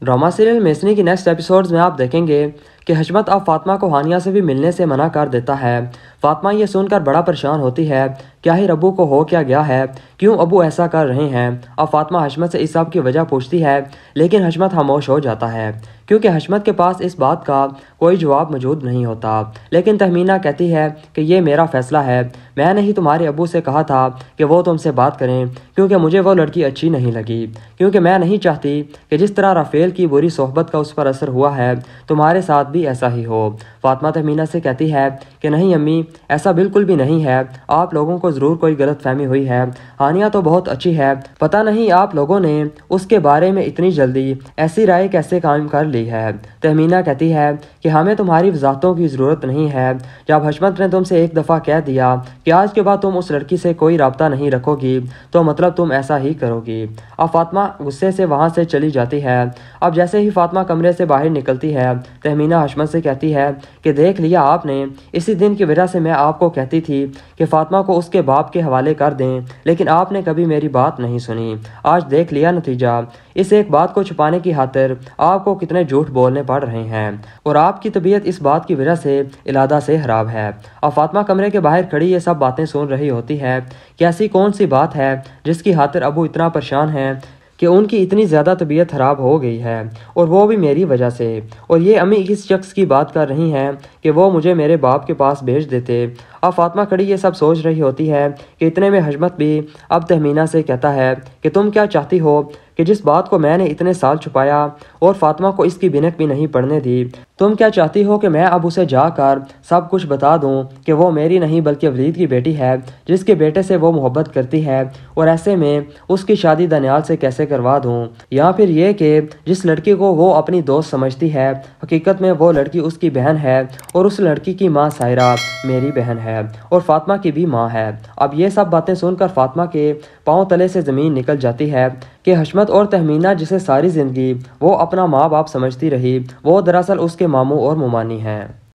Drama serial मेसनी की next episodes में आप देखेंगे कि हशमत अब फातिमा को हानिया से भी मिलने से मना कर देता है। फातिमा ये सुनकर बड़ा परेशान होती है, क्या ही अबू को हो क्या गया है, क्यों अबू ऐसा कर रहे हैं। अब फातिमा हशमत से इस सब की वजह पूछती है, लेकिन हशमत खामोश हो जाता है क्योंकि हशमत के पास इस बात का कोई जवाब मौजूद नहीं होता। लेकिन तहमीना कहती है कि ये मेरा फैसला है, मैंने ही तुम्हारे अबू से कहा था कि वो तुमसे बात करें क्योंकि मुझे वो लड़की अच्छी नहीं लगी, क्योंकि मैं नहीं चाहती कि जिस तरह राफेल की बुरी सोहबत का उस पर असर हुआ है तुम्हारे साथ भी ऐसा ही हो। फातिमा तहमीना से कहती है कि नहीं अम्मी, ऐसा बिल्कुल भी नहीं है, आप लोगों को ज़रूर कोई गलत फहमी हुई है, हानिया तो बहुत अच्छी है, पता नहीं आप लोगों ने उसके बारे में इतनी जल्दी ऐसी राय कैसे कायम कर ली है। तहमीना कहती है कि हमें तुम्हारी वजाहतों की ज़रूरत नहीं है, जब हशमत ने तुमसे एक दफ़ा कह दिया कि आज के बाद तुम उस लड़की से कोई रब्ता नहीं रखोगी तो मतलब तुम ऐसा ही करोगी। अब फातिमा गुस्से से वहाँ से चली जाती है। अब जैसे ही फातिमा कमरे से बाहर निकलती है, तहमीना हशमत से कहती है कि देख लिया आपने, इसी दिन की वजह से मैं आपको कहती थी कि फातिमा को उसके बाप के हवाले कर दें, लेकिन आपने कभी मेरी बात नहीं सुनी। आज देख लिया नतीजा, इस एक बात को छुपाने की खातिर आपको कितने झूठ बोलने पड़ रहे हैं और आपकी तबीयत इस बात की वजह से इलादा से खराब है। अब फातिमा कमरे के बाहर खड़ी ये सब बातें सुन रही होती है कि ऐसी कौन सी बात है जिसकी खातिर अबू इतना परेशान है कि उनकी इतनी ज़्यादा तबीयत ख़राब हो गई है और वो भी मेरी वजह से। और ये अम्मी इस शख्स की बात कर रही हैं कि वो मुझे मेरे बाप के पास भेज देते। अब फातिमा खड़ी ये सब सोच रही होती है कि इतने में हशमत भी अब तहमीना से कहता है कि तुम क्या चाहती हो कि जिस बात को मैंने इतने साल छुपाया और फातिमा को इसकी बिनक भी नहीं पड़ने दी, तुम क्या चाहती हो कि मैं अब उसे जाकर सब कुछ बता दूं कि वो मेरी नहीं बल्कि वलीद की बेटी है, जिसके बेटे से वो मोहब्बत करती है, और ऐसे में उसकी शादी दनियाल से कैसे करवा दूं। या फिर ये कि जिस लड़की को वो अपनी दोस्त समझती है हकीकत में वो लड़की उसकी बहन है और उस लड़की की माँ सायरा मेरी बहन है और फातिमा की भी माँ है। अब ये सब बातें सुनकर फातिमा के पाँव तले से ज़मीन निकल जाती है कि हशमत और तहमीना जिसे सारी ज़िंदगी वो अपना माँ बाप समझती रही, वो दरअसल उसके मामू और मुमानी हैं।